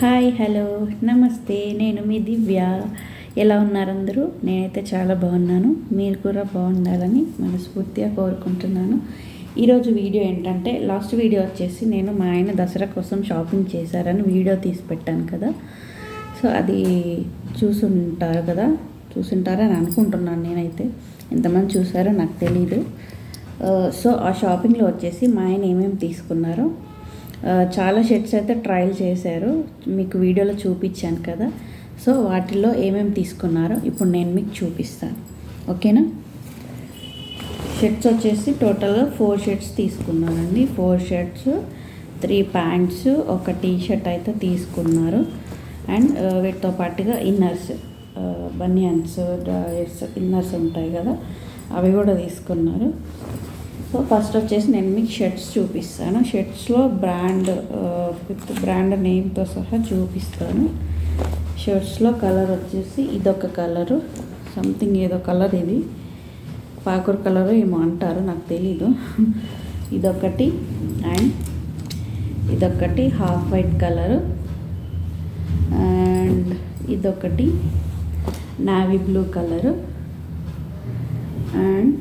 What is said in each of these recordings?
Hi hello నమస్తే, నేను మీ దివ్య. ఎలా ఉన్నారు అందరూ? నేనైతే చాలా బాగున్నాను. మీరు కూడా బాగుండాలని మనస్ఫూర్తిగా కోరుకుంటున్నాను. ఈరోజు వీడియో ఏంటంటే, లాస్ట్ వీడియో వచ్చేసి నేను మా ఆయన దసరా కోసం షాపింగ్ చేశారని వీడియో తీసి పెట్టాను కదా. సో అది చూసుంటారని అనుకుంటున్నాను. నేనైతే ఎంతమంది చూసారో నాకు తెలీదు. సో ఆ షాపింగ్లో వచ్చేసి మా ఆయన ఏమేమి తీసుకున్నారో, చాలా షర్ట్స్ అయితే ట్రయల్ చేశారు, మీకు వీడియోలో చూపించాను కదా. సో వాటిల్లో ఏమేమి తీసుకున్నారో ఇప్పుడు నేను మీకు చూపిస్తాను, ఓకేనా. షర్ట్స్ వచ్చేసి టోటల్గా 4 షర్ట్స్ తీసుకున్నానండి. 4 షర్ట్స్, 3 ప్యాంట్స్, ఒక టీ షర్ట్ అయితే తీసుకున్నారు. అండ్ వీటితో పాటుగా ఇన్నర్స్, బనియన్స్, ఇన్నర్స్ ఉంటాయి కదా, అవి కూడా తీసుకున్నారు. సో ఫస్ట్ వచ్చేసి నేను మీకు షర్ట్స్ చూపిస్తాను. షర్ట్స్లో విత్ బ్రాండ్ నేమ్తో సహా చూపిస్తాను. షర్ట్స్లో కలర్ వచ్చేసి ఇదొక కలరు, సంథింగ్ ఏదో కలర్, ఇది పాకూర కలరు ఏమో అంటారు, నాకు తెలీదు. ఇదొకటి, అండ్ ఇదొకటి హాఫ్ వైట్ కలరు, అండ్ ఇదొకటి నావీ బ్లూ కలరు, అండ్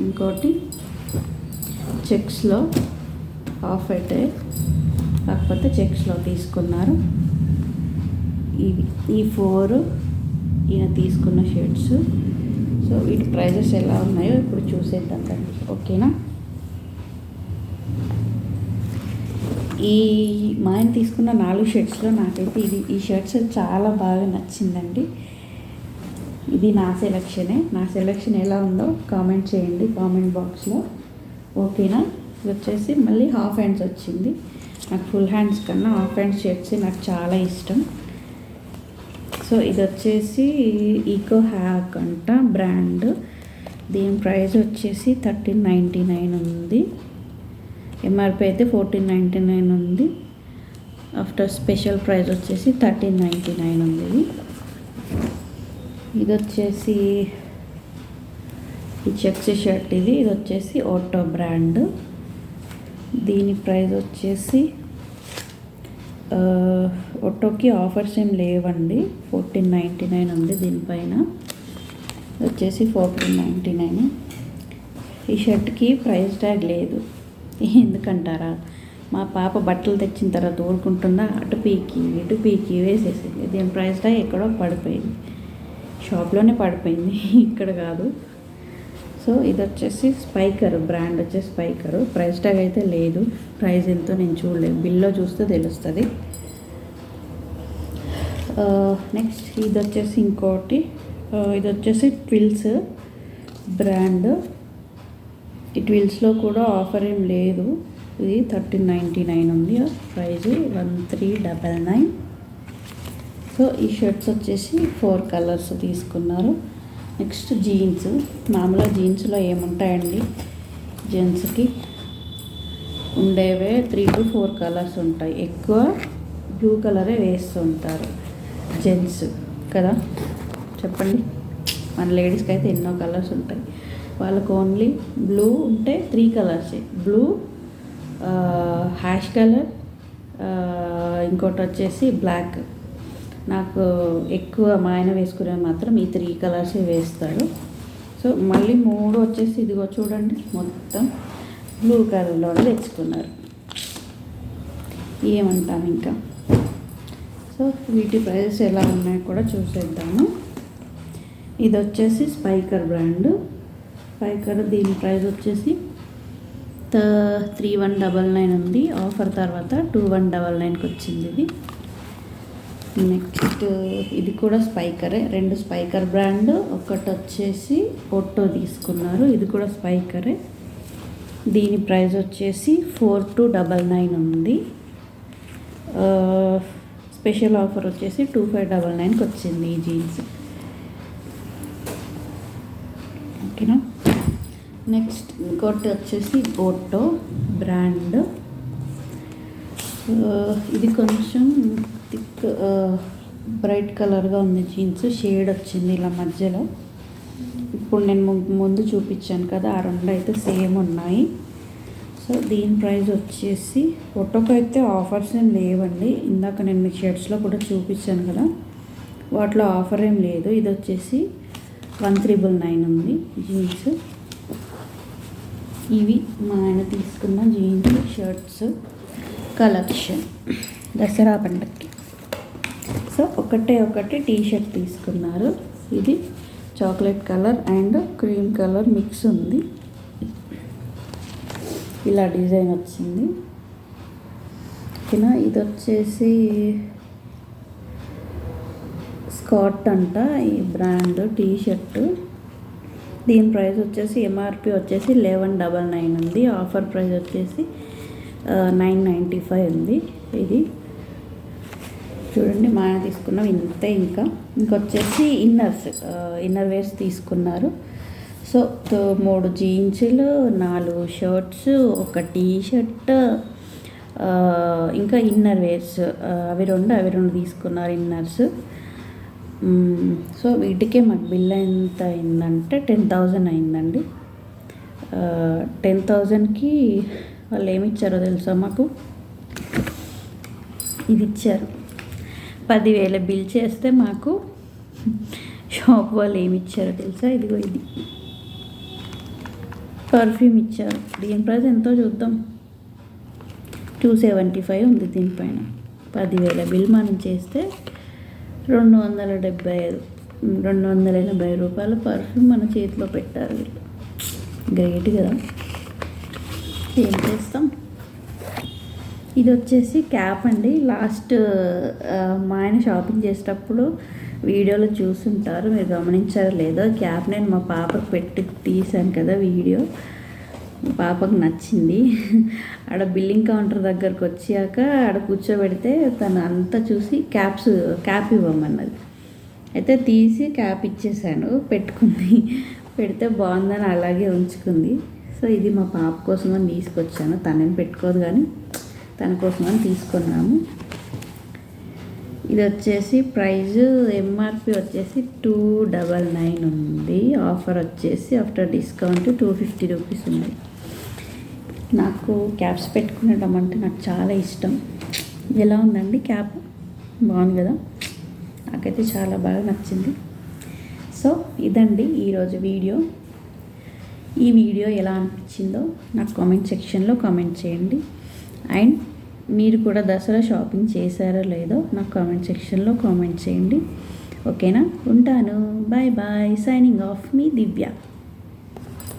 ఇంకోటి చెక్స్లో హాఫ్ వైట్, కాకపోతే చెక్స్లో తీసుకున్నారు. ఈ 4 ఈయన తీసుకున్న షర్ట్స్. సో వీటి ప్రైజెస్ ఎలా ఉన్నాయో ఇప్పుడు చూసేద్దాం కండి, ఓకేనా. మా ఆయన తీసుకున్న 4 షర్ట్స్లో నాకైతే ఈ షర్ట్స్ చాలా బాగా నచ్చిందండి. ఇది నా సెలెక్షన్ ఎలా ఉందో కామెంట్ చేయండి కామెంట్ బాక్స్లో, ఓకేనా. ఇది వచ్చేసి మళ్ళీ హాఫ్ హ్యాండ్స్ వచ్చింది. నాకు ఫుల్ హ్యాండ్స్ కన్నా హాఫ్ హ్యాండ్స్ షర్ట్స్ నాకు చాలా ఇష్టం. సో ఇది వచ్చేసి ఈకో హ్యాక్ అంట బ్రాండ్. దీని ప్రైస్ వచ్చేసి 1399 ఉంది. ఎంఆర్పి అయితే 1499 ఉంది. ఆఫ్టర్ స్పెషల్ ప్రైస్ వచ్చేసి 1399 ఉంది. ఇది వచ్చేసి ఈ చెక్స్ షర్ట్, ఇది వచ్చేసి ఓటో బ్రాండ్. దీని ప్రైస్ వచ్చేసి ఓటోకి ఆఫర్స్ ఏం లేవండి, 1499 ఉంది దీనిపైన. వచ్చేసి 1499. ఈ షర్ట్కి ప్రైస్ ట్యాగ్ లేదు, ఎందుకంటారా, మా పాప బట్టలు తెచ్చిన తర్వాత ఊరుకుంటుందా, అటు పీకి వేసేసింది. దీని ప్రైస్ ట్యాగ్ ఎక్కడో పడిపోయింది, షాప్లోనే పడిపోయింది, ఇక్కడ కాదు. సో ఇది వచ్చేసి స్పైకర్ బ్రాండ్, వచ్చేసి స్పైకరు. ప్రైస్ ట్యాగ్ అయితే లేదు, ప్రైస్ ఎంతో నేను చూడలేదు, బిల్లో చూస్తే తెలుస్తుంది. నెక్స్ట్ ఇది వచ్చేసి ఇంకోటి, ఇది వచ్చేసి ట్విల్స్ బ్రాండ్. ఈ ట్విల్స్లో కూడా ఆఫర్ ఏం లేదు, ఇది 1399 ఉంది ప్రైజ్, 1399. సో ఈ షర్ట్స్ వచ్చేసి 4 కలర్స్ తీసుకున్నారు. Next jeans. మామూలుగా జీన్స్లో ఏముంటాయండి, జెంట్స్కి ఉండేవే 3 to 4 కలర్స్ ఉంటాయి. ఎక్కువ బ్లూ కలరే వేస్తుంటారు జెంట్స్ కదా, చెప్పండి. మన లేడీస్కి అయితే ఎన్నో కలర్స్ ఉంటాయి, వాళ్ళకు ఓన్లీ బ్లూ ఉంటే 3 కలర్సే. బ్లూ, హ్యాష్ కలర్, ఇంకోటి వచ్చేసి బ్లాక్. నాకు ఎక్కువ మా ఆయన వేసుకునే మాత్రం ఈ 3 కలర్సే వేస్తారు. సో మళ్ళీ 3 వచ్చేసి ఇదిగో చూడండి, మొత్తం బ్లూ కలర్లోనే తెచ్చుకున్నారు. ఏమంటాం ఇంకా. సో వీటి ప్రైజెస్ ఎలా ఉన్నాయో కూడా చూసేద్దాము. ఇది వచ్చేసి స్పైకర్ బ్రాండ్. స్పైకర్ దీని ప్రైస్ వచ్చేసి 3199 ఉంది. ఆఫర్ తర్వాత 2199కి వచ్చింది ఇది. నెక్స్ట్ ఇది కూడా స్పైకరే, 2 స్పైకర్ బ్రాండ్. ఒకటి వచ్చేసి ఓటో తీసుకున్నారు, ఇది కూడా స్పైకరే. దీని ప్రైస్ వచ్చేసి 4299 ఉంది. స్పెషల్ ఆఫర్ వచ్చేసి 2599కి వచ్చింది ఈ జీన్స్, ఓకేనా. నెక్స్ట్ ఇంకోటి వచ్చేసి ఓటో బ్రాండ్. ఇది కొంచెం థిక్ బ్రైట్ కలర్గా ఉంది జీన్స్, షేడ్ వచ్చింది ఇలా మధ్యలో. ఇప్పుడు నేను ముందు చూపించాను కదా, ఆ 2 అయితే సేమ్ ఉన్నాయి. సో సో దీని ప్రైస్ వచ్చేసి ఒక్కొక్కైతే ఆఫర్స్ ఏం లేవండి. ఇందాక నేను మీకు షర్ట్స్లో కూడా చూపించాను కదా, వాటిలో ఆఫర్ ఏం లేదు. ఇది వచ్చేసి 1399 ఉంది జీన్స్. ఇవి మా ఆయన తీసుకున్న జీన్స్ షర్ట్స్ కలెక్షన్ దసరా పండగకి. సో ఒకటి టీ షర్ట్ తీసుకున్నారు. ఇది chocolate colour and cream colour mix ఉంది. ఇలా డిజైన్ వచ్చింది ఓకేనా. ఇది వచ్చేసి స్కాట్ అంట, ఈ బ్రాండ్ టీ షర్ట్. దీని ప్రైస్ వచ్చేసి ఎంఆర్పి వచ్చేసి 1199 ఉంది. ఆఫర్ ప్రైస్ వచ్చేసి 995 ఉంది. ఇది చూడండి మా ఆయన తీసుకున్నాం ఇంతే. ఇంకొచ్చేసి ఇన్నర్ వేర్స్ తీసుకున్నారు. సో 3 జీన్సులు, 4 షర్ట్స్, ఒక టీ షర్ట్, ఇంకా ఇన్నర్ వేర్స్ అవి రెండు తీసుకున్నారు ఇన్నర్స్. సో వీటికే మాకు బిల్ ఎంత అయిందంటే 10,000 అయిందండి. 10,000కి వాళ్ళు ఏమి ఇచ్చారో తెలుసా మాకు? ఇది ఇచ్చారు. 10,000 బిల్ చేస్తే మాకు షాప్ వాళ్ళు ఏమి ఇచ్చారో తెలుసా? ఇదిగో ఇది పర్ఫ్యూమ్ ఇచ్చారు. దీని ప్రైస్ ఎంతో చూద్దాం. 275 ఉంది దీనిపైన. 10,000 బిల్ మనం చేస్తే 280 రూపాయల పర్ఫ్యూమ్ మన చేతిలో పెట్టారు వీళ్ళు. గ్రేట్ కదా. ఏం చేస్తాం. ఇది వచ్చేసి క్యాప్ అండి. లాస్ట్ మా ఆయన షాపింగ్ చేసేటప్పుడు వీడియోలో చూసుంటారు, మీరు గమనించారో లేదో. క్యాప్ నేను మా పాపకు పెట్టి తీసాను కదా వీడియో. మా పాపకు నచ్చింది. ఆడ బిల్లింగ్ కౌంటర్ దగ్గరకు వచ్చాక ఆడ కూర్చోబెడితే తను అంతా చూసి క్యాప్ ఇవ్వమన్నది. అయితే తీసి క్యాప్ ఇచ్చేసాను, పెట్టుకుంది. పెడితే బాగుందని అలాగే ఉంచుకుంది. సో ఇది మా పాప కోసం అని తీసుకొచ్చాను. తనేం పెట్టుకోదు కానీ తన కోసం అని తీసుకున్నాము. ఇది వచ్చేసి ప్రైజ్ ఎంఆర్పి వచ్చేసి 299 ఉంది. ఆఫర్ వచ్చేసి ఆఫ్టర్ డిస్కౌంట్ 250 రూపీస్ ఉంది. నాకు క్యాప్స్ పెట్టుకునడం అంటే నాకు చాలా ఇష్టం. ఎలా ఉందండి క్యాప్? బాగుంది కదా. నాకైతే చాలా బాగా నచ్చింది. సో ఇదండి ఈరోజు వీడియో. ఈ వీడియో ఎలా అనిపించిందో నాకు కామెంట్ సెక్షన్లో కామెంట్ చేయండి. అండ్ మీరు కూడా దసరా షాపింగ్ చేశారో లేదో నాకు కామెంట్ సెక్షన్లో కామెంట్ చేయండి. ఓకేనా? ఉంటాను. Bye bye. సైనింగ్ ఆఫ్ మీ దివ్య.